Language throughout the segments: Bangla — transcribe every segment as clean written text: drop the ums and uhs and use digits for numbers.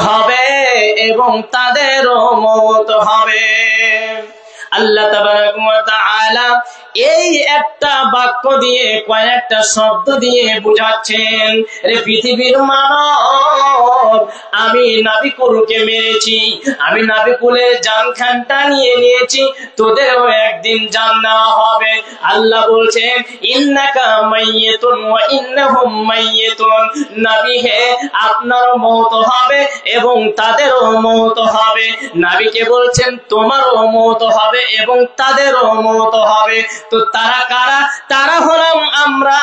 হবে এবং তাদেরও মওত হবে। আল্লাহ তাবারাক ওয়া তাআলা এই একটা বাক্য দিয়ে কয়েকটা শব্দ দিয়ে বুঝাচ্ছেন, রে পৃথিবীর মানব, আমি নাবিকুলকে মেরেছি, আমি নাবিকুলের জানখানটা নিয়েছি, তোদেরও একদিন জান নেওয়া হবে। আল্লাহ বলছেন ইন্নাকা মাইয়িতুন ওয়া ইন্নাহুম মাইয়িতুন, নবী হে আপনারও মওত হবে এবং তাদেরও মওত হবে। নবীকে বলছেন তোমারও মওত হবে এবং তাদেরও মওত হবে। তো তারা কারা? তারা হলাম আমরা।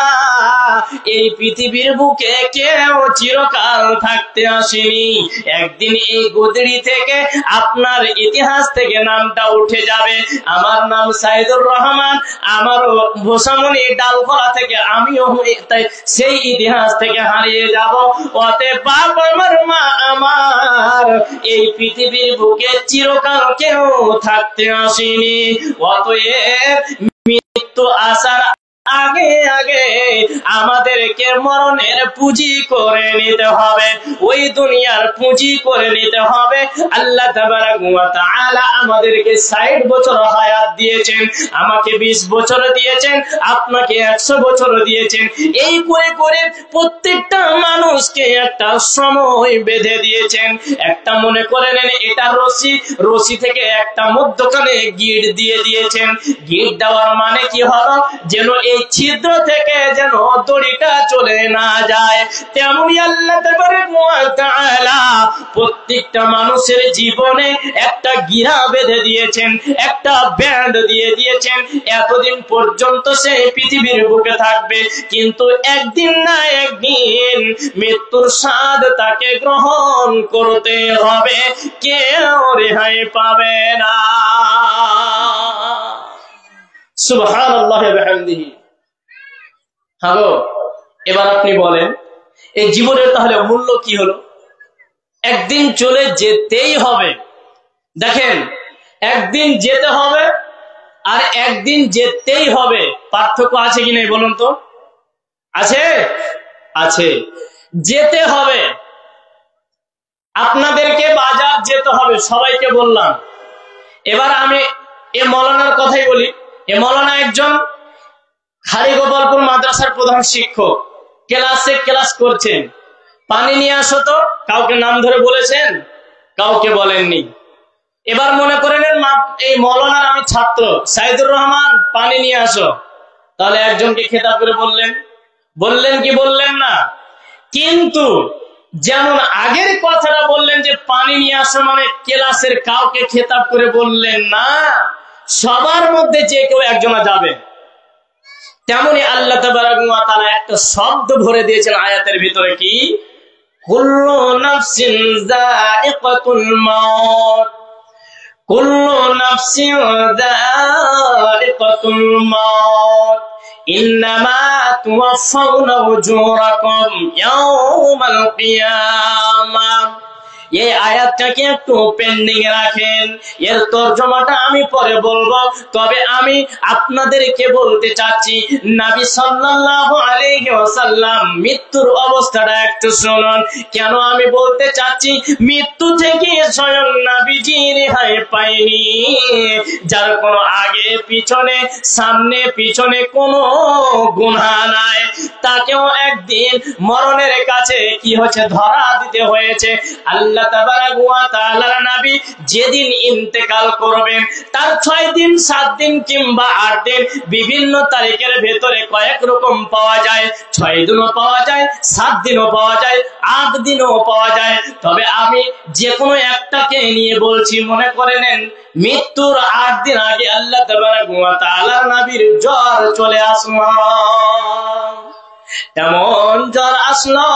এই পৃথিবীর বুকে কেউ চিরকাল থাকতে আসেনি। একদিন এই গোদড়ি থেকে আপনার ইতিহাস থেকে নামটা উঠে যাবে। আমার নাম সাইদুর রহমান, আমারও ভোসামনি ডালখোলা থেকে আমিও তাই সেই ইতিহাস থেকে হারিয়ে যাব। অতএব বাপ আমার, মা আমার, এই পৃথিবীর বুকে চিরকাল কেউ থাকতে আসেনি। অতএব মৃত্যু আসার আগে আগে আমাদেরকে মরণের পুঁজি করে নিতে হবে, ওই দুনিয়ার পুঁজি করে নিতে হবে। আল্লাহ তাবারাক ওয়া তাআলা আমাদেরকে 60 বছর হায়াত দিয়েছেন, আমাকে 20 বছর দিয়েছেন, আপনাকে 100 বছর দিয়েছেন। এই করে করে প্রত্যেকটা মানুষকে একটা সময় বেঁধে দিয়েছেন। একটা মনে করে নেন এটা রশি, রশি থেকে একটা মধ্যখানে গিঁট দিয়ে দিয়েছেন। গিঁট দেওয়ার মানে কি হলো? যেন এই ছিদ্র থেকে যেন দড়িটা চলে না যায়। তেমনি আল্লাহ তাবারাক ওয়া তাআলা প্রত্যেকটা মানুষের জীবনে একটা গিরা বেঁধে দিয়েছেন, একটা ব্যান্ড দিয়ে দিয়েছেন। এতদিন পর্যন্ত সে পৃথিবীর বুকে থাকবে, কিন্তু একদিন না একদিন মৃত্যুর স্বাদ তাকে গ্রহণ করতে হবে, কেউ রেহাই পাবে না। সুবহানাল্লাহি ওয়া বিহামদিহি। হ্যালো, এবার আপনি বলেন এই জীবনের তাহলে মূল্য কি হলো? একদিন চলে যেতেই হবে। দেখেন, একদিন যেতে হবে আর একদিন যেতেই হবে, পার্থক্য আছে কি নাই বলুন তো? আছে? আছে। যেতে হবে, আপনাদেরকে বাজার যেতে হবে, সবাইকে বললাম। এবার আমি এ মৌলানার কথাই বলি। এ মৌলানা একজন খারিগোপালপুর মাদ্রাসার প্রধান শিক্ষক, ক্লাসে ক্লাস করছেন। পানি নিয়ে আসো তো, কাউকে নাম ধরে বলেছেন? কাউকে বলেননি। এবার মনে করে নেন এই মৌলানার আমি ছাত্র, সাইদুর রহমান পানি নিয়ে আসো, তাহলে একজনকে খেতাব করে বললেন, বললেন কি বললেন না? কিন্তু যেমন আগের কথাটা বললেন যে পানি নিয়ে আসো, মানে ক্লাসের কাউকে খেতাব করে বললেন না, সবার মধ্যে যে কেউ একজনা যাবে। তেমনি আল্লাহ তাবারাক ওয়া তাআলা একটা শব্দ ভরে দিয়েছেন আয়াতের ভিতরে, কি? কুল্লু নাফসিন যায়িকাতুল মাউত, কুল্লু নাফসিন যায়িকাতুল মাউত, ইন্নামা তুওয়াফাউনা উজুরাকুম ইয়াওমাল কিয়ামাহ। এই আয়াতটাকে একটু পেন্ডিং এ রাখেন, এর তরজমাটা আমি পরে বলবো। তবে আমি আপনাদেরকে বলতে চাচ্ছি, নবী সাল্লাল্লাহু আলাইহি ওয়াসাল্লাম মৃত্যুর অবস্থাটা একটু শুনুন। কেন আমি বলতে চাচ্ছি, মৃত্যু থেকে স্বয়ং নবীজি রেহাই পায়নি। যার কোনো আগে পিছনে, সামনে পিছনে কোনো গুনাহ নাই, তাকেও একদিন মরণের কাছে কি হচ্ছে, ধরা দিতে হয়েছে। আল্লাহ তাবারাক ওয়া তাআলার নবী যেদিন ইন্তেকাল করবেন, তার 6 দিন 7 দিন কিংবা 8 দিন বিভিন্ন তারিখের ভেতরে কয়েক রকম পাওয়া যায়। 6 দিনও পাওয়া যায়, 7 দিনও পাওয়া যায়, 8 দিনও পাওয়া যায়। তবে আমি যে কোনো একটাকে নিয়ে বলছি। মনে করে নেন মৃত্যুর 8 দিন আগে আল্লাহ তাবারাক ওয়া তাআলার নবীর জ্বর চলে আসলো। এমন জ্বর আসলো,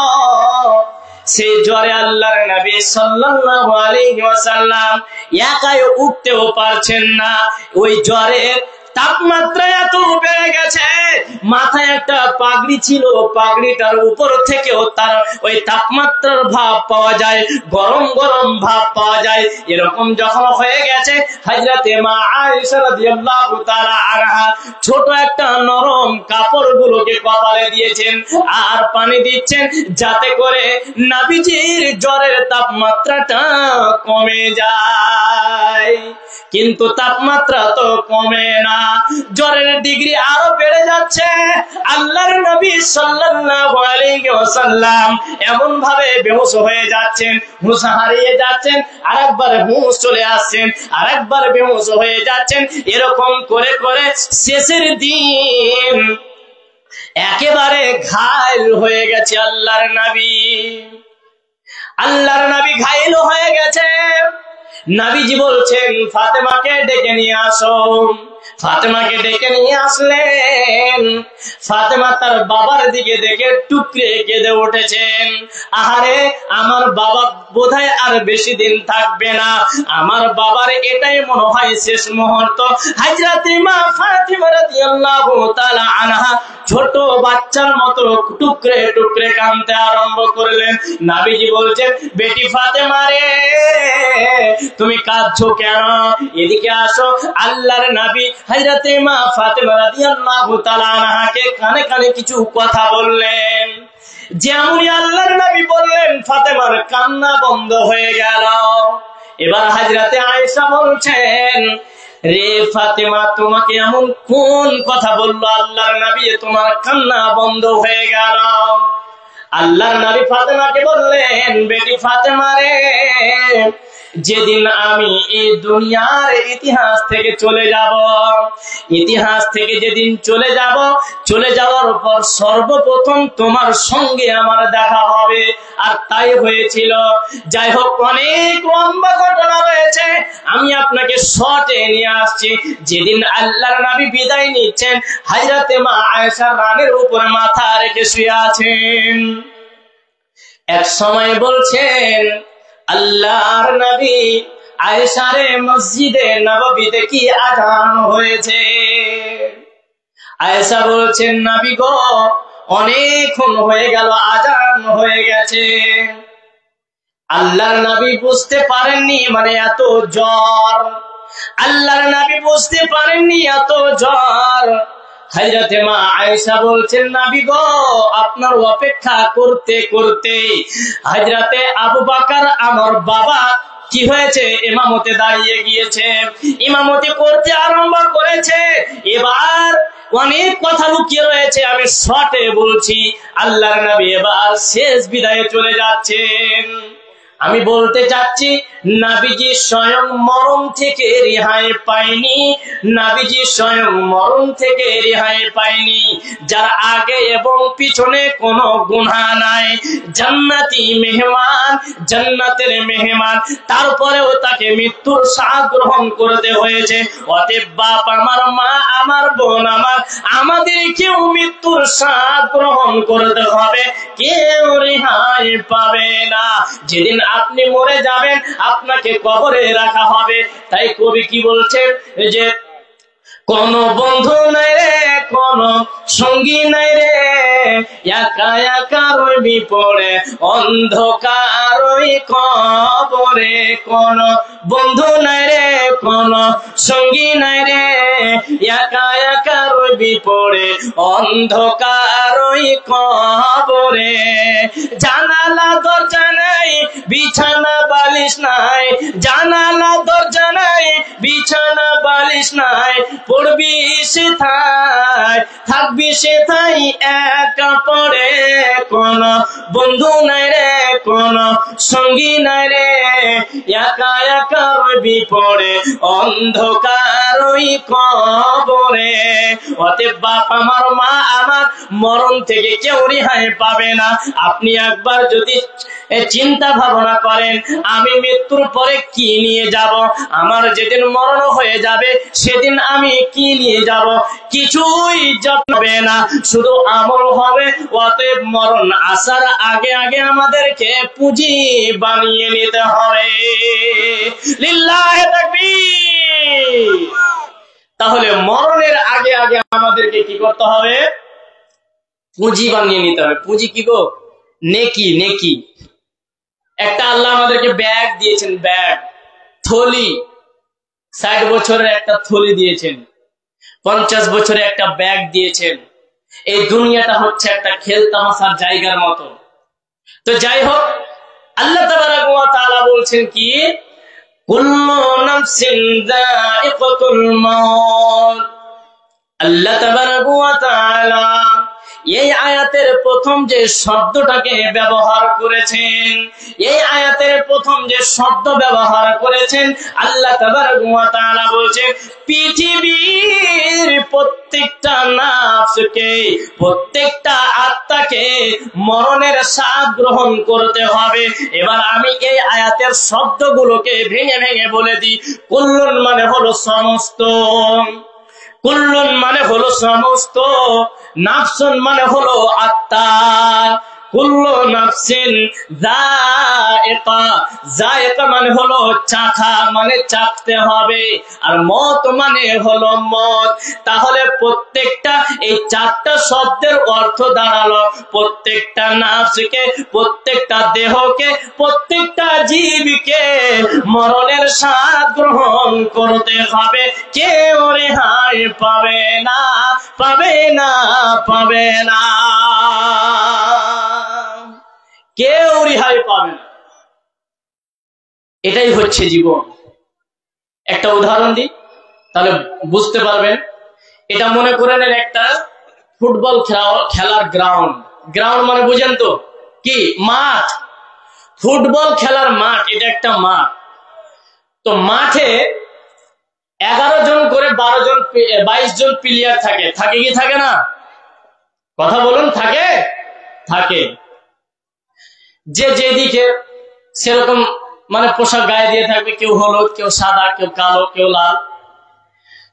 সেই জ্বরে আল্লাহর নবী সাল্লাল্লাহু আলাইহি ওয়াসাল্লাম একাই উঠতেও পারছেন না। ওই জ্বরের তাপমাত্রা এত বেড়ে গেছে, মাথায় একটা পাগড়ি ছিল, পাগড়িটার উপর থেকেও তার ওই তাপমাত্রার ভাব পাওয়া যায়, গরম গরম ভাব পাওয়া যায়। এরকম যখন হয়ে গেছে, হযরতে মা আয়েশা রাদিয়াল্লাহু তাআলা আনহা ছোট একটা নরম কাপড় গুলোকে কপালে দিয়েছেন আর পানি দিচ্ছেন, যাতে করে নবীজির জ্বরের তাপমাত্রাটা কমে যায়। কিন্তু তাপমাত্রা তো কমে না, জ্বরের ডিগ্রি আরো বেড়ে যাচ্ছে। আল্লাহর নবী সাল্লাল্লাহু আলাইহি ওয়াসাল্লাম এমন ভাবে বেহুশ হয়ে যাচ্ছেন, হুঁশ হারিয়ে যাচ্ছেন, আরেকবার হুঁশ চলে আসছেন, আরেকবার বেহুশ হয়ে যাচ্ছেন। এরকম করে করে শেষের দিন একেবারে ঘায়েল হয়ে গেছে আল্লাহর নবী ঘায়েল হয়ে গেছে। নবীজি বলছেন, ফাতেমাকে ডেকে নিয়ে আসো। ফাতেমাকে ডেকে নিয়ে আসলেন। ফাতেমা তার বাবার দিকে দেখে টুকরে কেঁদে উঠেছেন। আহারে, আমার বাবা বোধহয় আর বেশি দিন থাকবে না, আমার বাবার এটাই মনে হয় শেষ মুহূর্ত। হযরত মা ফাতিমা রাদিয়াল্লাহু তাআলা আনহা ছোট বাচ্চার মতো টুকরে টুকরে কাঁদতে আরম্ভ করলেন। নবীজি বলছেন, বেটি ফাতেমা রে, তুমি কাঁদছো কেন? এদিকে আসো। আল্লাহর নবী হযরত মা ফাতেমা রাদিয়াল্লাহু তাআলা আনহাকে কানে কানে কিছু কথা বললেন। যেমনই আল্লাহর নবী বললেন, ফাতেমার কান্না বন্ধ হয়ে গেল। এবার হযরতে আয়েশা বলছেন, রে ফাতেমা, তোমাকে এমন কোন কথা বললো আল্লাহর নবী তোমার কান্না বন্ধ হয়ে গেল? আল্লাহর নবী ফাতেমাকে বললেন, বেটি ফাতেমা রে, যেদিন আমি এই দুনিয়ার ইতিহাস থেকে চলে যাব, ইতিহাস থেকে যেদিন চলে যাওয়ার পর সর্বপ্রথম তোমার সঙ্গে আমার দেখা হবে। আর তাই হয়েছিল। যাই হোক, অনেক লম্বা ঘটনা রয়েছে, আমি আপনাকে শর্টে নিয়ে আসছি। যেদিন আল্লাহর নবী বিদায় নিচ্ছেন, হযরতে মা আয়েশা রানের উপরে মাথা রেখে শুয়ে আছেন। এক সময় বলছেন, আল্লাহর নবী, আয়েশারে মসজিদে নববীতে কি আযান হয়েছে? আয়েশা বলছেন, নবী গো, অনেকক্ষণ হয়ে গেল, আযান হয়ে গেছে। আল্লাহর নবী বুঝতে পারেননি, মানে এত জ্বর। আল্লাহর নবী বুঝতে পারেননি এত জ্বর। হযরতে মা আয়েশা বলছেন, নবী গো, আপনার অপেক্ষা করতে করতে হযরতে আবু বকর আমার বাবা কি হয়েছে, ইমামতে দাঁড়িয়ে গিয়েছে, ইমামতি করতে আরম্ভ করেছে। এবার অনেক কথা লুকিয়ে রয়েছে, আমি শর্টে বলছি। আল্লাহর নবী এবার শেষ বিদায়ে চলে যাচ্ছেন। আমি বলতে চাচ্ছি, নবীজি স্বয়ং মরণ থেকে রেহাই পায়নি, নবীজি স্বয়ং মরণ থেকে রেহাই পায়নি। যার আগে এবং পিছনে কোনো গুনাহ নাই, জান্নাতি মেহমান, জান্নাতের মেহমান, তারপরেও তাকে মৃত্যুর স্বাদ গ্রহণ করতে হয়েছে। অতএব বাপ আমার, মা আমার, বোন আমার, আমাদেরকেও মৃত্যুর স্বাদ গ্রহণ করতে হবে, কেউ রেহাই পাবে না। যেদিন আপনি মরে যাবেন, আপনাকে কবরে রাখা হবে। তাই কবি কি বলছেন, যে কোন বন্ধু নাই রে, কোন সঙ্গী নাই রে, একা একা রইবি পড়ে অন্ধকার ওই কবরে। কোন বন্ধু নাই রে, কোন সঙ্গী নাই রে, একা একা রইবি পড়ে অন্ধকার ওই কবরে। জানালা দরজা নাই, বিছানা বালিশ নাই, জানালা দরজা নাই, বিছানা বালিশ নাই, পড়বি সেথায়, থাকবি সেথায় একা পড়ে। কোন বন্ধু নাই রে, কোন সঙ্গী নাই রে, একা একা রইবি পড়ে অন্ধকার ওই কবরে। অতএব বাপ আমার, মা আমার, মরণ থেকে কেউ রেহাই পাবে না। আপনি একবার যদি চিন্তা ভাবনা করেন, আমি মৃত্যুর পরে কি নিয়ে যাব, আমার যেদিন মরণ হয়ে যাবে সেদিন আমি কি নিয়ে যাব, কিছুই যাবে না, শুধু আমল হবে। অতএব মরণ আসার আগে আগে আমাদেরকে পুঁজি বানিয়ে নিতে হবে। লিল্লাহি তাকবীর। তাহলে মরণের আগে আগে আমাদেরকে কি করতে হবে? পুঁজি বানিয়ে নিতে হবে। পুঁজি কি গো? নেকি। নেকি। একটা আল্লাহ আমাদেরকে ব্যাগ দিয়েছেন, ব্যাগ, থলি। 60 বছরের একটা থলি দিয়েছেন, 50 বছরে একটা ব্যাগ দিয়েছেন। এই দুনিয়াটা হচ্ছে একটা খেলতামাশার জায়গার মতো। তো যাই হোক, আল্লাহ তাবারাক ওয়া তাআলা বলছেন কি, কুল্লু নাফসিন যায়িকাতুল মাউত। আল্লাহ তাবারাক ওয়া তাআলা এই আয়াতের প্রথম যে শব্দটাকে ব্যবহার করেছেন, এই আয়াতের প্রথম যে শব্দ ব্যবহার করেছেন, আল্লাহ তাবারাক ওয়া তাআলা বলছেন পৃথিবীর প্রত্যেকটা নাফসকে, প্রত্যেকটা আত্মাকে মরণের স্বাদ গ্রহণ করতে হবে। এবার আমি এই আয়াতের শব্দগুলোকে ভেঙে ভেঙে বলে দিই। কুল্লুন মানে হলো সমস্ত, কুল্লুন মানে হলো সমস্ত, নাফসুন মানে হলো আত্মা। কুল্লু নাফসিন যায়িকা, যায়িকা মানে হলো চাখা, মানে চাখতে হবে। আর মত মানে হলো মত। তাহলে প্রত্যেকটা এই চারটা শব্দের অর্থ দাঁড়ালো প্রত্যেকটা নাফসকে, প্রত্যেকটা দেহকে, প্রত্যেকটা জীবকে মরণের স্বাদ গ্রহণ করতে হবে। কেউ রেহাই পাবে না, পাবে না, পাবে না, কেউ রেহাই পাবে না। এটাই হচ্ছে জীবন। একটা উদাহরণ দিই, তাহলে বুঝতে পারবেন। এটা মনে করেন একটা ফুটবল খেলার গ্রাউন্ড। গ্রাউন্ড মানে বুঝেন তো কি? মাঠ। ফুটবল খেলার মাঠ, এটা একটা মাঠ। তো মাঠে 11 জন করে 12 জন 22 জন প্লেয়ার থাকে। থাকে কি থাকে না? কথা বলুন, থাকে? থাকে। যে যেদিকে সেরকম মানে পোশাক গায়ে দিয়ে থাকবে, কেউ হলুদ, কেউ সাদা, কেউ কালো, কেউ লাল।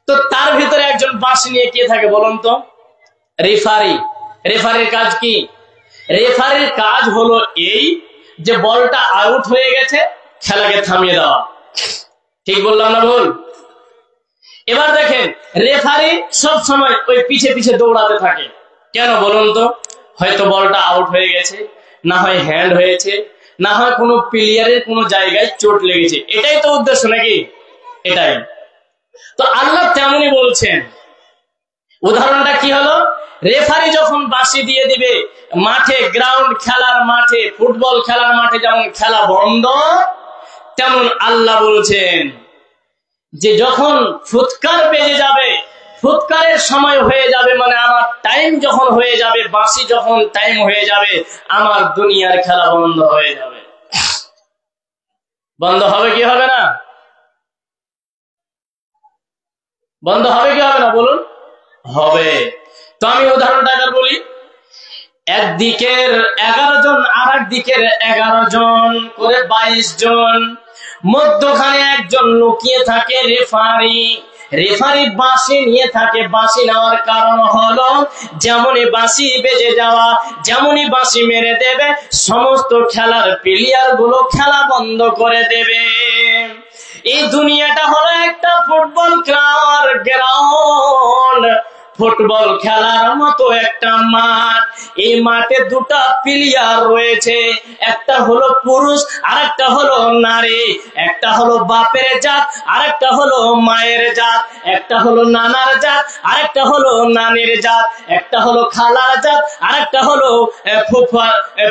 তো তার ভিতরে একজন বাঁশি নিয়ে কে থাকে বলুন তো? রেফারি। রেফারির কাজ কি? রেফারির কাজ হলো এই যে বলটা আউট হয়ে গেছে, খেলাকে থামিয়ে দেওয়া। ঠিক বললাম না ভুল? এবার দেখেন, রেফারি সব সময় ওই পিছে পিছে দৌড়াতে থাকে। কেন বলুন তো? হয়তো বলটা আউট হয়ে গেছে, না হয় হ্যান্ড হয়েছে, না হয় কোনো প্লেয়ারের কোনো জায়গায় চোট লেগেছে। এটাই তো উদ্দেশ্য নাকি? এটাই তো। আল্লাহ তেমনই বলছেন। উদাহরণটা কি হলো? রেফারি যখন বাঁশি দিয়ে দিবে মাঠে, গ্রাউন্ড খেলার মাঠে, ফুটবল খেলার মাঠে যেমন খেলা বন্ধ, তেমন আল্লাহ বলছেন যে যখন ফুৎকার বেজে যাবে, ফুৎকারের সময় হয়ে যাবে, মানে আমার টাইম যখন হয়ে যাবে, বাঁশি যখন টাইম হয়ে যাবে, আমার দুনিয়ার খেলা বন্ধ হয়ে যাবে। বন্ধ হবে কি হবে না? বন্ধ হবে কি হবে না বলুন? হবে। তো আমি উদাহরণটা এবার বলি। একদিকের 11 জন, আর এক দিকের 11 জন করে 22 জন, মধ্যখানে একজন লুকিয়ে থাকে রেফারি। রেফারি বাঁশি নিয়ে থাকে। বাঁশি নেওয়ার কারণ হলো যেমনই বাঁশি বেজে যাওয়া, যেমনই বাঁশি মেরে দেবে, সমস্ত খেলার প্লেয়ার গুলো খেলা বন্ধ করে দেবে। এই দুনিয়াটা হলো একটা ফুটবল খেলার গ্রাউন্ড, ফুটবল খেলার মতো একটা মাঠ। এই মাঠে দুটা প্লেয়ার রয়েছে, একটা হলো পুরুষ আর একটা হলো নারী। একটা হলো বাপের জাত আর একটা হলো মায়ের জাত, একটা হলো নানার জাত আর একটা হলো নানির জাত, একটা হলো খালার জাত আর একটা হলো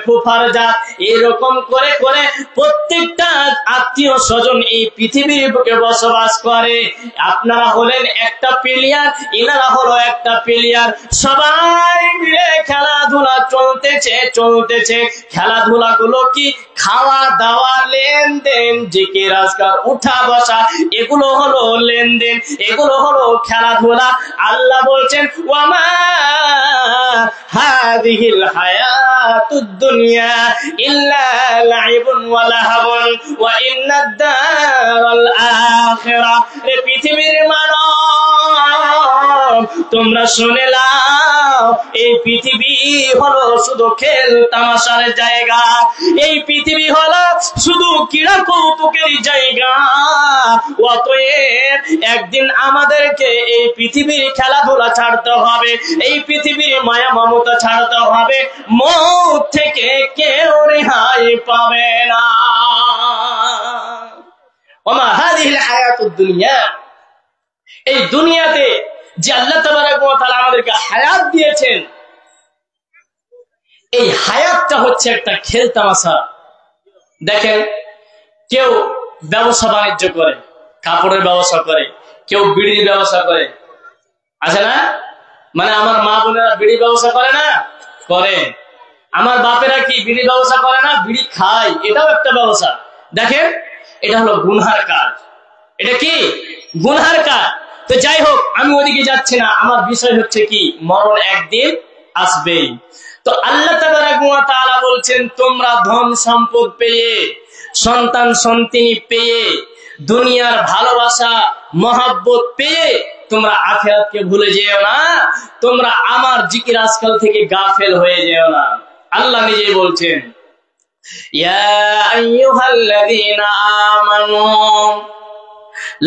ফুফার জাত। এরকম করে করে প্রত্যেকটা আত্মীয় স্বজন এই পৃথিবীর বুকে বসবাস করে। আপনারা হলেন একটা প্লেয়ার, এনারা হলো একটা প্লেয়ার। সবাই মিলে খেলাধুলা চলতেছে চলতেছে। খেলাধুলা গুলো কি? খাওয়া দাওয়া, লেনদেন, জিকির আজকার, উঠা বসা, এগুলো হলো লেনদেন, এগুলো হলো খেলাধুলা। আল্লাহ বলছেন ওয়ামা হাযিহিল হায়াতুদ দুনিয়া ইল্লা লাইবুন ওয়া লাহাবুন ওয়া ইন্নাদ দারাল আখিরা। পৃথিবীর মানব, তোমরা শুনে নাও, এই পৃথিবী হলো শুধু খেল তামাশার জায়গা, এই পৃথিবী হলো শুধু ক্রীড়া কৌতুকের জায়গা। অতএব একদিন আমাদেরকে এই পৃথিবীর খেলাধুলা ছাড়তে হবে, এই পৃথিবীর মায়া মমতা ছাড়তে হবে। মওত থেকে কেউ রেহাই পাবে না। ওমা হাযিহিল হায়াতুদ দুনিয়া, এই দুনিয়াতে যে আল্লাহ তাবারাক ওয়া তাআলা আমাদেরকে হায়াত দিয়েছেন, এই হায়াতটা হচ্ছে একটা খেল তামাশা। দেখেন, কেউ ব্যবসা বাণিজ্য করে, কাপড়ের ব্যবসা করে, কেউ বিড়ির ব্যবসা করে, আছে না? মানে আমার মা বোনেরা বিড়ি ব্যবসা করে না? করে। আমার বাপেরা কি বিড়ি ব্যবসা করে না? বিড়ি খায়, এটাও একটা ব্যবসা। দেখেন, এটা হলো গুনহার কাজ। এটা কি? গুনহার কাজ। তো যাই হোক, আমি ওদিকে যাচ্ছি না, আমার বিষয় হচ্ছে কি, মরণ একদিন আসবেই। তো আল্লাহ তাবারাক ওয়া তাআলা বলছেন, তোমরা ধন সম্পদ পেয়ে, সন্তান সন্তানি পেয়ে, দুনিয়ার ভালোবাসা মহব্বত পেয়ে তোমরা আখিরাতকে ভুলে যেও না, তোমরা আমার জিকির আজকাল থেকে গাফেল হয়ে যেও না। আল্লাহ নিজেই বলছেন, ইয়া আইয়ুহাল্লাযীনা আমানু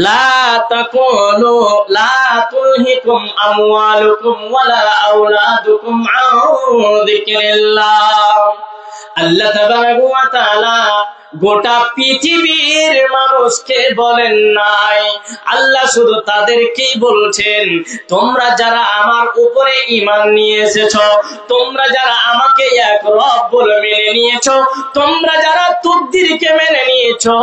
লা তাকুলু লা তুলহিকুম আমওয়ালুকুম ওয়ালা আওলাদুকুম আন যিকরিল্লাহ। আল্লাহ তাবারাক ওয়া তাআলা গোটা পৃথিবীর মানুষকে বলেন নাই, আল্লাহ শুধু তাদেরকেই বলছেন, তোমরা যারা আমার উপরে ঈমান নিয়ে এসেছো, তোমরা যারা আমাকে এক রব বলে মেনে নিয়েছো, তোমরা যারা তাকদীরকে মেনে নিয়েছো,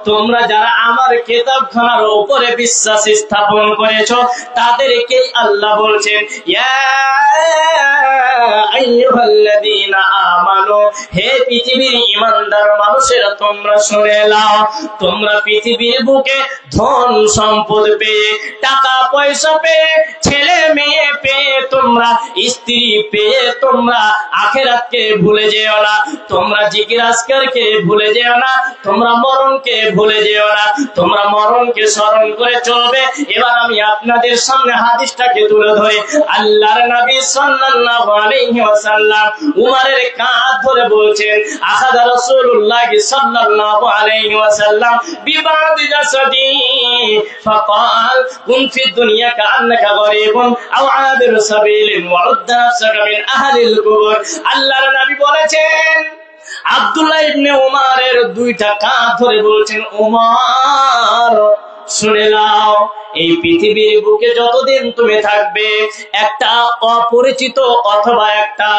তোমরা যারা আমার কিতাবখানার উপরে বিশ্বাস স্থাপন করেছো, তাদেরকেই আল্লাহ বলছেন, ইয়া আইয়ুহাল্লাযীনা আমানু, হে পৃথিবীর ঈমানদার মানুষেরা, তোমরা শুনে নাও, তোমরা পৃথিবীর বুকে ধন সম্পদ পেয়ে, টাকা পয়সা পেয়ে, ছেলে মেয়ে পেয়ে, তোমরা স্ত্রী পেয়ে, তোমরা আখিরাতকে ভুলে যেও না, তোমরা জিকির আজকারকে ভুলে যেও না, তোমরা মরণকে ভুলে যেও না, তোমরা মরণকে স্মরণ করে চলবে। এবার আমি আপনাদের সামনে হাদিসটাকে তুলে ধরে, আল্লাহর নবী সাল্লাল্লাহু আলাইহি ওয়াসাল্লাম উমরের কাঁধ ধরে বলছেন, আখাযা রাসূলুল্লাহ সাল্লাল্লাহু আলাইহি ওয়াসাল্লাম বিবাদি জাসাদি ফাকাল কুন ফি দুনিয়া কাআন্নাকা গরীবুন আও আবিরু সাবিলিন ওয়া উদ্দা নাফসাকা মিন আহলিল কুবুর। আল্লাহর নবী বলেছেন, আব্দুল্লাহ ইবনে উমরের দুইটা কাঁধ ধরে বলছেন, উমর শুনে নাও, এই পৃথিবীর বুকে যতদিন তুমি থাকবে, একটা অপরিচিত অথবা একটা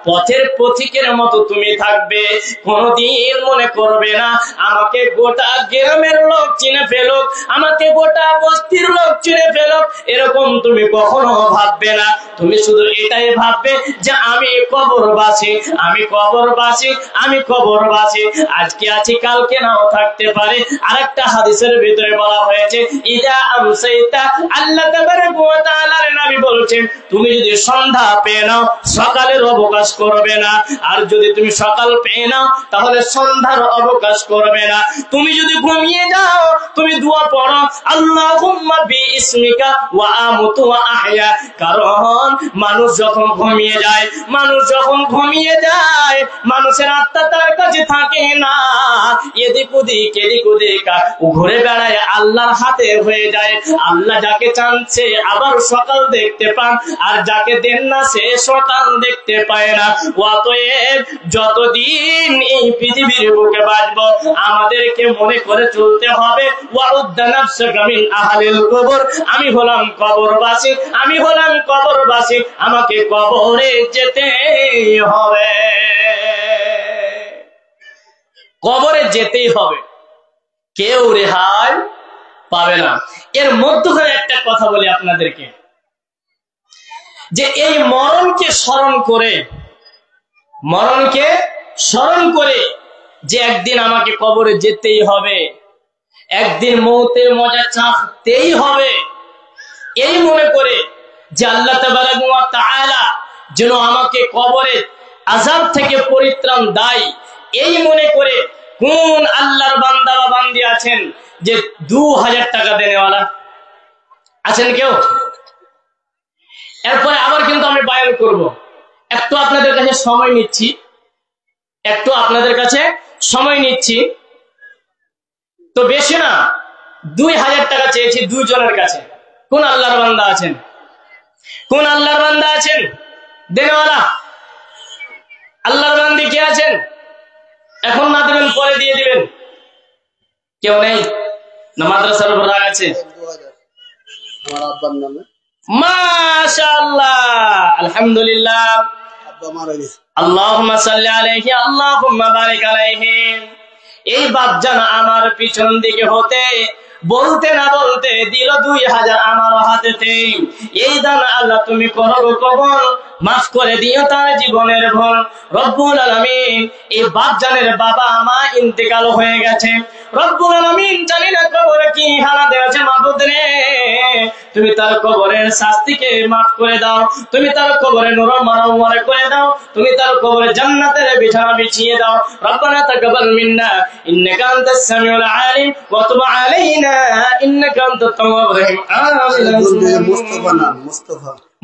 পথের পথিকের মতো তুমি থাকবে। কোনদিন মনে করবে না আমাকে গোটা গ্রামের লোক চিনে ফেলুক, আমাকে গোটা বস্তির লোক চিনে ফেলুক, এরকম তুমি কখনো ভাববে না। তুমি শুধু এটাই ভাববে যে আমি কবরবাসী, আমি কবরবাসী, আমি কবরবাসী, আজকে আছি কালকে নাও থাকতে পারে। আরেকটা হাদিসের ভিতরে বলা হয়েছে, ইদা আমসাইতা, আল্লাহ তাবারাক ওয়া তাআলার নবী বলছেন, তুমি যদি সন্ধ্যা পেয়ে নাও, সকালের অবকাশ করবে না, আর যদি তুমি সকাল পেয়ে নাও, তাহলে সন্ধ্যার অবকাশ করবে না। তুমি যদি ঘুমিয়ে যাও, তুমি দোয়া পড়ো, আল্লাহুম্মা বিইসমিকা ওয়া আমুতু ওয়া আহয়া। কারণ মানুষ যখন ঘুমিয়ে যায়, মানুষ যখন ঘুমিয়ে যায়, মানুষের আত্মা তার কাছে থাকে না, এদিক ওদিক এদিক ওদিক ঘুরে বেড়ায়, আল্লাহর হাতে হয়ে যায়। আল্লাহ যাকে চানছে আবার সকাল দেখতে পান, আর যাকে দেন না সে সকাল দেখতে পায় না। অতএব যতদিন এই পৃথিবীর বুকে বাঁচবো, আমাদেরকে মনে করে চলতে হবে, ওয়াউদ্দা নাফসাকা মিন আহলিল কুবুর, আমি হলাম কবরবাসী, আমি হলাম কবরবাসী, আমাকে কবরে যেতে হবে, কবরে যেতেই হবে, কেউ রেহাই পাবে না। এর মধ্যখানে একটা কথা বলি আপনাদেরকে, যে এই মরণকে স্মরণ করে, মরণকে স্মরণ করে যে একদিন আমাকে কবরে যেতেই হবে, একদিন মৌতের মজা চাখতেই হবে, এই মনে করে যে আল্লাহ তাবারাক ওয়া তাআলা যেন আমাকে কবরে আযাব থেকে পরিত্রাণ দেয়, এই মনে করে কোন আল্লাহর বান্দা বা বান্দি আছেন যে 2000 টাকা দেনেওয়ালা আছেন? কেউ এরপরে আবার কিন্তু আমি বায়ান করব। একটু আপনাদের কাছে সময় নিচ্ছি, তো বেশি না, 2000 টাকা চেয়েছি দুইজনের কাছে। কোন আল্লাহর বান্দা আছেন দেনওয়ালা? আল্লাহর বান্দি কে আছেন? এখন না দিবেন, পরে দিয়ে দিবেন। কেউ নেই না? মাদ্রাসার উপর রাগ আছে? আমার আব্বার নামে। মাশাআল্লাহ, আলহামদুলিল্লাহ। আব্বা মারা গেছে। আল্লাহুম্মা সাল্লি আলাইহি, আল্লাহুম্মা বারিক আলাইহি। এই বাপজান আমার পিছন দিকে হতে বলতে না বলতে দিল 2000 আমার হাতেতে। এই দান আল্লাহ তুমি করো কবুল, মাফ করে দিও তার জীবনের ভুল রব্বুল আলামিন। এই বাপজানের বাবা মা ইন্তেকাল হয়ে গেছে রব্বুল আলামিন, জানি না কবরে কি হালাতে আছে। মাবুদ রে, তুমি তার কবরের শাস্তিকে মাফ করে দাও, তুমি তার কবরে নূর মানওয়ার করে দাও, তুমি তার কবরে জান্নাতের বিছানা বিছিয়ে দাও। রব্বানা তাকাব্বাল মিন্না ইন্নাকা আনতাস সামিউল আলিম ওয়া তুব আলাইনা ইন্নাকা আনতাত তাওয়াবুর রহিম।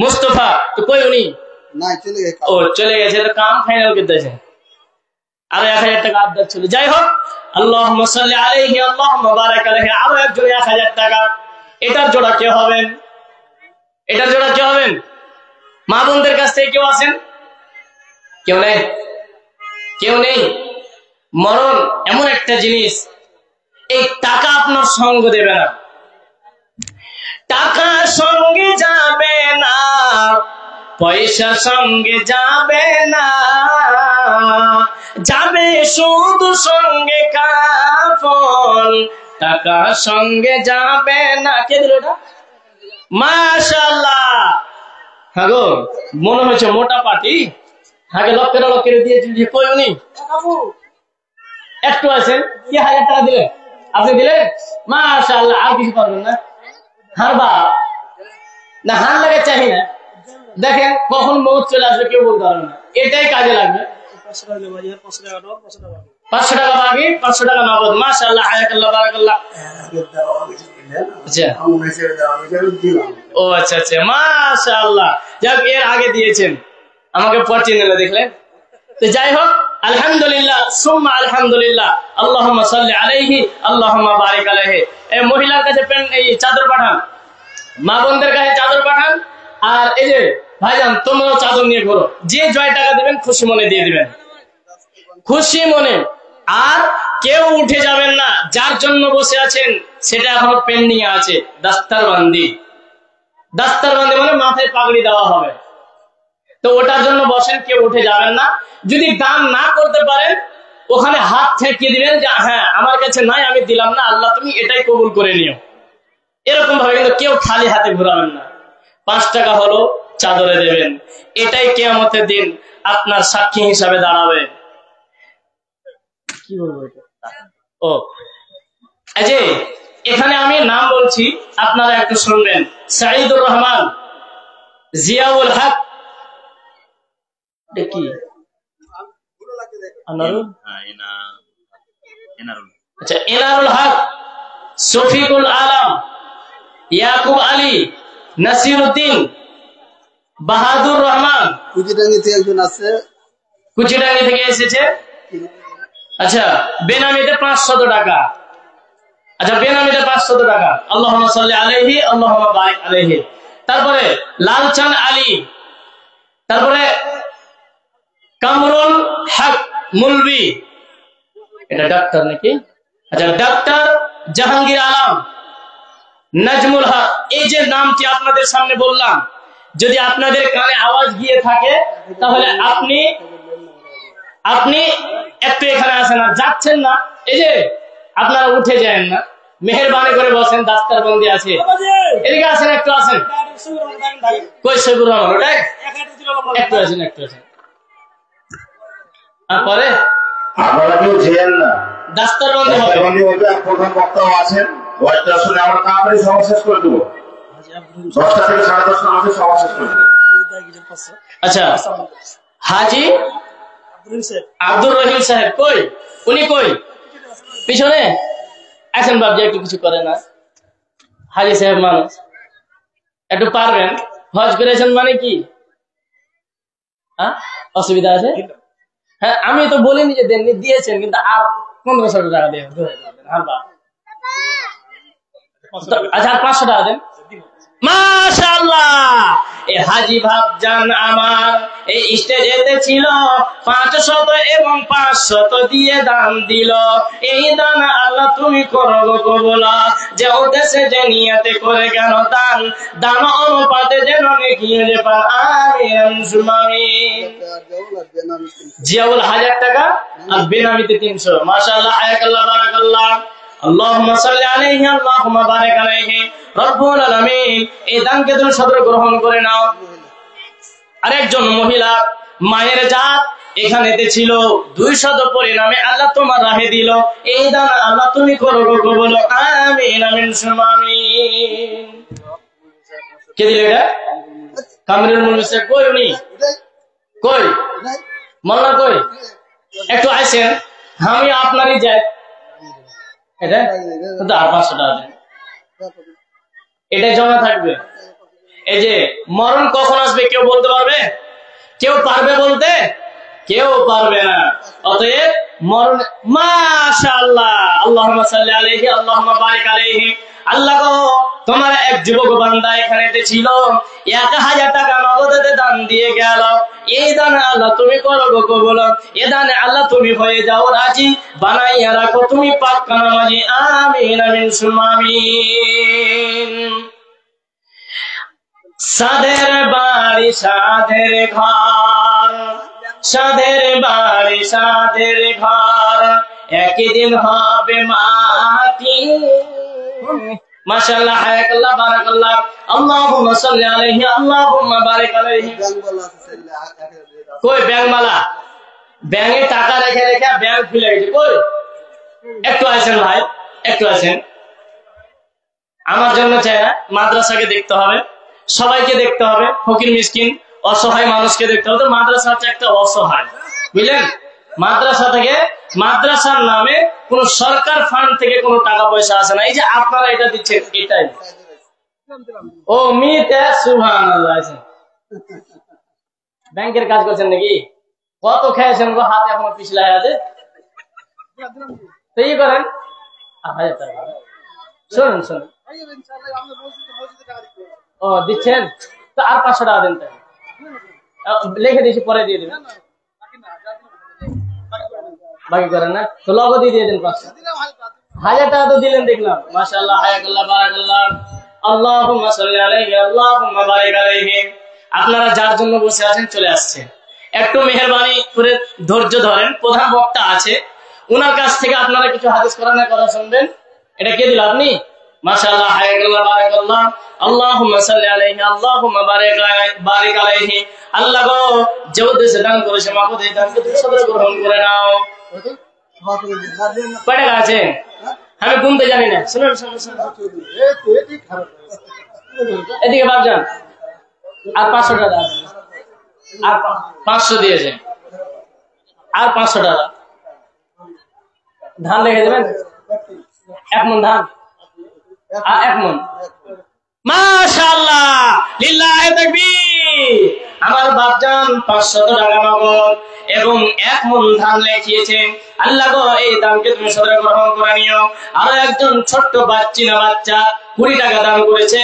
মুস্তাফা তো কই উনি? না, চলে গেছে। ও চলে গেছে, তো কাম ফাইনাল করতেছে। আর 1000 টাকা আবদার ছিল। যাই হোক, আল্লাহুম্মা সাল্লি আলাইহি, আল্লাহুম্মা বারিক আলাইহি। আরো একজন 1000 টাকা। এটার জোড়া কে হবেন? মা বোনদের কাছ থেকে কেউ আছেন? কেউ নেই। মরণ এমন একটা জিনিস, এই টাকা আপনার সঙ্গ দেবে না, টাকা সঙ্গে যাবে না, পয়সা সঙ্গে যাবে না, যাবে শুধু সঙ্গে কাফন, টাকা সঙ্গে যাবে না। কে দিল এটা? মাশাআল্লাহ। হ্যাঁ গো, মনে হচ্ছে মোটা পাটি। আগে লক্কের দিয়েছিল। কই উনি? একটু আছেন। কি 1000 টাকা দিলেন? আপনি দিলেন? মাশাআল্লাহ। আর কিছু পারবেন না? হারবা না, হার লাগে চাই না। দেখেন কখন মৌত চলে আসবে কেউ বলতে পারবে না। এটাই কাজে লাগবে। 500 টাকা বাকি, 500 টাকা নগদ। মাশাআল্লাহ, হায়াকাল্লাহ, বারাকাল্লাহ। ও আচ্ছা, মাশাআল্লাহ। যাক, এর আগে দিয়েছেন, আমাকে পচিয়ে নিলে দেখলেন। তো যাই হোক, আলহামদুলিল্লাহ সুম্মা আলহামদুলিল্লাহ। আল্লাহুম্মা সাল্লি আলাইহি, আল্লাহুম্মা বারিক আলাইহি। এই মহিলার কাছে এই চাদর পাঠান, মা বোনদের কাছে চাদর পাঠান। আর এই যে ভাইজান, তোমরাও চাদর নিয়ে ঘোরো। যে জয় টাকা দিবেন খুশি মনে দিয়ে দিবেন, খুশি মনে। আর কেউ উঠে যাবেন না। যার জন্য বসে আছেন সেটা এখনো পেন্ডিং আছে। দাস্তারবান্দি মানে মাথায় পাগড়ি দেওয়া হবে, তো ওটার জন্য বসেন, কেউ উঠে যাবেন না। যদি দান না করতে পারেন, ওখানে হাত ঠেকিয়ে দিবেন যে হ্যাঁ আমার কাছে নাই, আমি দিলাম না, আল্লাহ তুমি এটাই কবুল করে নিও। এরকম ভাবে কিন্তু কেউ খালি হাতে ঘোরাবেন না। 5 টাকা হলো চাদরে দেবেন। এটাই কিয়ামতের দিন আপনার সাক্ষী হিসাবে দাঁড়াবে। কি বলবো এটা? ও এই যে এখানে আমি নাম বলছি, আপনারা একটু শুনবেন। সাইদুর রহমান, জিয়াউল হক, কি আচ্ছা, এনারুল হক, শফিকুল আলম, ইয়াকুব আলী, নাসিরউদ্দিন, বাহাদুর রহমান। কুচিডাঙ্গি থেকে একজন আছে, কুচিডাঙ্গি থেকে এসেছে। আচ্ছা, বেনামিতে 500 টাকা। আচ্ছা, বেনামিতে 500 টাকা। আল্লাহুম্মা সাল্লি আলাইহি, আল্লাহুম্মা বারিক আলাইহি। তারপরে লালচাঁদ আলী, তারপরে কামরুল হক মুলবি, এটা ডাক্তার নাকি? আচ্ছা, ডাক্তার জাহাঙ্গীর আলম, নাজমুল হক। এই যে নামটি আপনাদের সামনে বললাম, যদি আপনাদের কানে আওয়াজ গিয়ে থাকে তাহলে আপনি একটু এখানে আসেন। আর যাচ্ছেন না, এই যে আপনারা উঠে যান না, মেহেরবানি করে বসেন, দাস্তারবন্দি আছে। এদিকে আসেন, একটু আসেন। কই সৈবুর রহমান? ওটাই একটু আসেন। আর পরে আপনারা কেউ ছিলেন না, দাস্তারবন্দি হবে। প্রধান বক্তাও আছেন। ওয়াজটা শুনে আমরা তাড়াতাড়ি সভা শেষ করে দেবো। 10টা থেকে 10:30টার মধ্যে সভা শেষ করে দেবো। আচ্ছা, হাজি আব্দুর রহিম সাহেব কই? উনি কই? পিছনে আছেন। বাবজি একটু কিছু করে না, হাজি সাহেব মানুষ, একটু পারবেন হজ করেছেন মানে কি অসুবিধা আছে? হ্যাঁ, আমি তো বলিনি যে দেননি, দিয়েছেন, কিন্তু আর 1500 টাকা দিয়ে আচ্ছা, আর 500 টাকা দেন। মাশাআল্লাহ, এই হাজী ভাবজান আমার এই স্টেজেতে ছিল, 500 এবং 500 দিয়ে দান দিল। এই দান আল্লাহ তুমি করো গো কবুল, যে উদ্দেশ্যে যে নিয়তে করে গেল দান, দান অনুপাতে যেন নেকি হয়ে পান। আমিন সুম্মা আমিন। জিয়াউল 1000 টাকা আর বেনামিতে 300। মাশাআল্লাহ, হায়াকাল্লাহ, বারাকাল্লাহ। আল্লাহুম্মা সাল্লি আলাইহি, আল্লাহুম্মা বারিক আলাইহি। রব্বুল আলামিন এই দানকে তুমি সদর গ্রহণ করে নাও। আরেকজন মহিলা মায়ের জাত এখানেতে ছিল, 200 পরিণামে আল্লাহ তোমার রাহে দিল। এই দান আল্লাহ তুমি করো গো কবুল। আমিন আমিন সুম্মা আমিন। কে দিল এটা? কামরুল মুলসে কই? উনি কই? মোল্লা কই? একটু আইছেন, আমি আপনারই যাই। এটা তো আর 500 টাকা দেন, এটা জমা থাকবে। এই যে মরণ কখন আসবে কেউ বলতে পারবে? কেউ পারবে বলতে? কেউ পারবে না। অতএব মরণ, মাশাআল্লাহ, আল্লাহুম্মা সাল্লি আলাইহি, আল্লাহুম্মা বারিক আলাইহি। আল্লাহ গো, তোমার এক যুবক বান্দা এখানেতে ছিল, 1000 টাকা নগদে দান দিয়ে গেল। এই দান আল্লাহ তুমি করো গো কবুল। এ দানে আল্লাহ তুমি হয়ে যাও রাজি, বানাইয়া রাখো তুমি পাক্কা নামাজি। আমিন আমিন সুম্মা আমিন। সাধের বাড়ি সাধের ঘর, সাধের বাড়ি সাধের ঘর, একদিন হবে মাটি। মাশাআল্লাহ, হায়াকাল্লাহ, বারাকাল্লাহ। আল্লাহুম্মা সাল্লি আলাইহি, আল্লাহুম্মা বারিক আলাইহি। কই ব্যাংকওয়ালা? ব্যাংকে টাকা রেখে রেখে ব্যাংক খুলে গেছে। কই? একটু আসেন ভাই, একটু আসেন। আমার জন্য চাই না, মাদ্রাসাকে দেখতে হবে, সবাইকে দেখতে হবে, ফকির মিসকিন অসহায় মানুষকে দেখতে হবে। তো মাদ্রাসা হচ্ছে একটা অসহায়, বুঝলেন? মাদ্রাসা থেকে, মাদ্রাসার নামে কোন সরকার ফান্ড থেকে কোনো টাকা পয়সা আসে না। এই যে আপনারা এটা দিচ্ছেন, এটাই। ও মিতে সুবহানাল্লাহ, ব্যাংকের কাজ করছেন নাকি? কত খেয়েছেন গো, হাতে এখনো পিছলাই আছে। তো ই করেন, 1000 টাকা শুনুন শুনুন। ও দিচ্ছেন তো আর 500 টাকা দেন, তাই লিখে দিয়েছি, পরে দিয়ে দেবেন। বাকি করেন না তো লগদই দিয়ে দেন 500। 1000 টাকা তো দিলেন দেখলাম। মাশাআল্লাহ, হায়াকাল্লাহ, বারাকাল্লাহ। আল্লাহুম্মা সাল্লি আলাইহি, আল্লাহুম্মা বারিক আলাইহি। আপনারা যার জন্য বসে আছেন চলে আসছে, একটু মেহেরবানি করে ধৈর্য ধরেন। প্রধান বক্তা আছে, ওনার কাছ থেকে আপনারা কিছু হাদিস কোরআনের কথা শুনবেন। এটা কে দিল? আপনি। মাশাআল্লাহ, হায়াকাল্লাহ, বারাকাল্লাহ। আল্লাহুম্মা সাল্লি আলাইহি, আল্লাহুম্মা বারিক আলাইহি। আল্লাহ গো, যে উদ্দেশ্যে দান করেছে মাহফুজ, এই দানকে তুমি সদর গ্রহণ করে নাও। কয় টাকা আছে আমি গুনতে জানি না। শুনুন শুনুন শুনুন, এদিকে ভাবজান, আর 500 টাকা, আর 500 দিয়েছে, আর 500 টাকা। ধান লিখে দেবেন, 1 মণ ধান, 1 মণ। মাশাআল্লাহ, লিল্লাহি তাকবীর। আমার বাপজান 500 টাকা নগদ এবং 1 মণ ধান লিখিয়েছেন। আল্লাহ গো, এই দানকে তুমি সদর গ্রহণ করে নিও। আরো একজন ছোট্ট বাচ্চা 20 টাকা দান করেছে।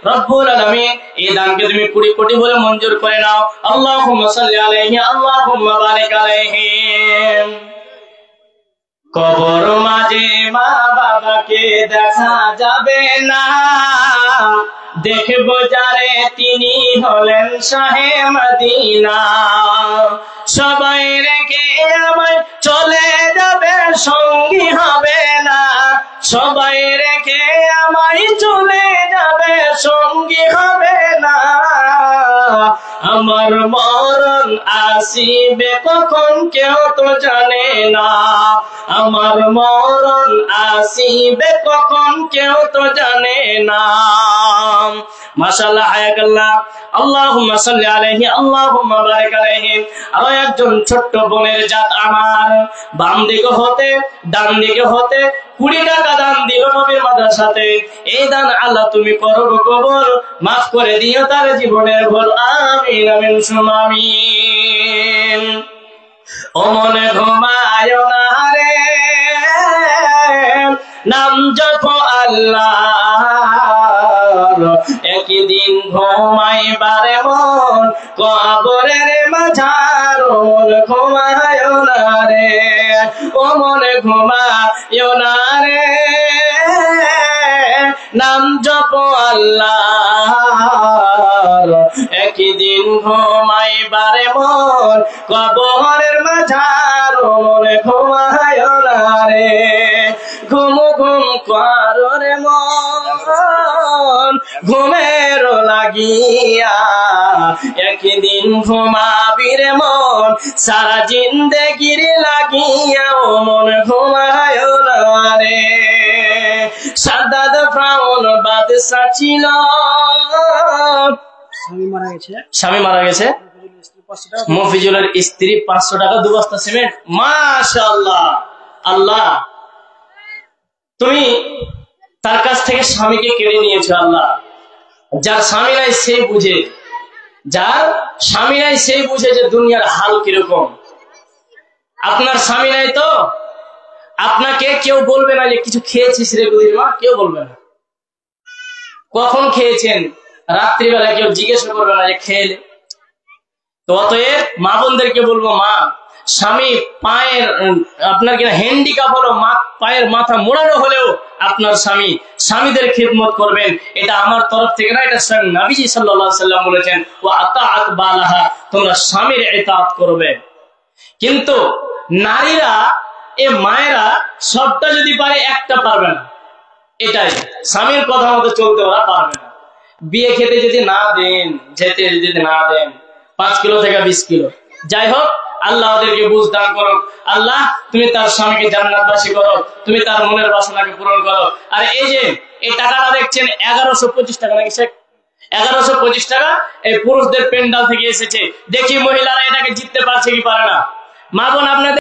রব্বুল আলামিন এই দানকে তুমি 20 কোটি বলে মঞ্জুর করে নাও। আল্লাহুম্মা সাল্লি আলাইহি, আল্লাহুম্মা বারিক আলাইহি। কবর মাঝে মা বাবাকে দেখা যাবে না, দেখবো যারে তিনি হলেন শাহে মদিনা। সবাই রেখে আমায় চলে যাবে, সঙ্গী হবে না। সবাই রেখে আমায় চলে যাবে, সঙ্গী হবে না। আমার মরণ আসিবে কখন কেউ তো জানে না। আমার মরণ আসিবে কখন কেউ তো জানে না। মাশাআল্লাহ, হায়াকাল্লাহ। আল্লাহুম্মা সাল্লি আলাইহি, আল্লাহুম্মা বারিক আলাইহি। আরো একজন ছোট্ট বোনের জাত আমার বাম দিকে হতে ডান দিকে হতে 20 টাকা দান দিল নবীর মাদ্রাসাতে, এই দান আল্লাহ তুমি করো গো কবুল, মাফ করে দিও তার জীবনের ভুল। আমিন আমিন সুম্মা আমিন। ও মনে ঘুমায় না রে, নাম জপ আল্লাহর, একদিন ঘুমাইবারে মন কবরের মাঝার। মন ঘুমায় না রে, ও মনে ঘুমায় না রে, নাম জপ আল্লাহর, একদিন ঘুমাইবারে মন কবরের মাঝার। মন ঘুমায় না রে, ঘুম ঘুম করো রে মন ঘুমের লাগিয়া, একদিন ঘুমাবি রে মন সারা জিন্দেগির লাগিয়া। ও মন ঘুমায় না রে। সাদ্দাত ফ্রাউন বাদশা ছিল, স্বামী মারা গেছে, মফিজুলের স্ত্রী 500 টাকা 2 বস্তা সিমেন্ট। মাশাআল্লাহ, আল্লাহ তুমি তার কাছ থেকে স্বামীকে কেড়ে নিয়েছো। আল্লাহ, যার স্বামী নাই সেই বুঝে, যার স্বামী নাই সেই বুঝে যে দুনিয়ার হাল কিরকম। আপনার স্বামী নাই তো আপনাকে কেউ বলবে না যে কিছু খেয়েছিস রে গুদির মা, কেউ বলবে না। কখন খেয়েছেন রাত্রিবেলা কেউ জিজ্ঞেস করবে না যে খেলে। তো অতএব মা বোনদেরকে বলবো, মা স্বামী পায়ের আপনার কিনা হ্যান্ডিক্যাপ হলো, পায়ের মাথা মোড়ানো হলেও আপনার স্বামীদের খিদমত করবেন। এটা আমার তরফ থেকে না, এটা স্বয়ং নবীজি সাল্লাল্লাহু আলাইহি ওয়াসাল্লাম বলেছেন, ওয়া আতাআত বালাহা, তোমরা স্বামীর ইতাআত করবে। কিন্তু নারীরা, এ মায়েরা সবটা যদি পারে একটা পারবে না। এটাই স্বামীর কথা মতো চলতে ওরা পারবে না। বিয়ে খেতে যদি না দেন, যেতে যদি না দেন 5 কিলো থেকে 20 কিলো, যাই হোক আল্লাহ ওদেরকে বুঝ দান করো। আল্লাহ তুমি তার স্বামীকে জান্নাতবাসী করো, তুমি তার মনের বাসনাকে পূরণ করো। আর এই যে এই টাকাটা দেখছেন 1125 টাকা নাকি শেখ, 1125 টাকা এই পুরুষদের পেন্ডাল থেকে এসেছে। দেখি মহিলারা এটাকে জিততে পারছে কি পারে না। মা বোন আপনাদের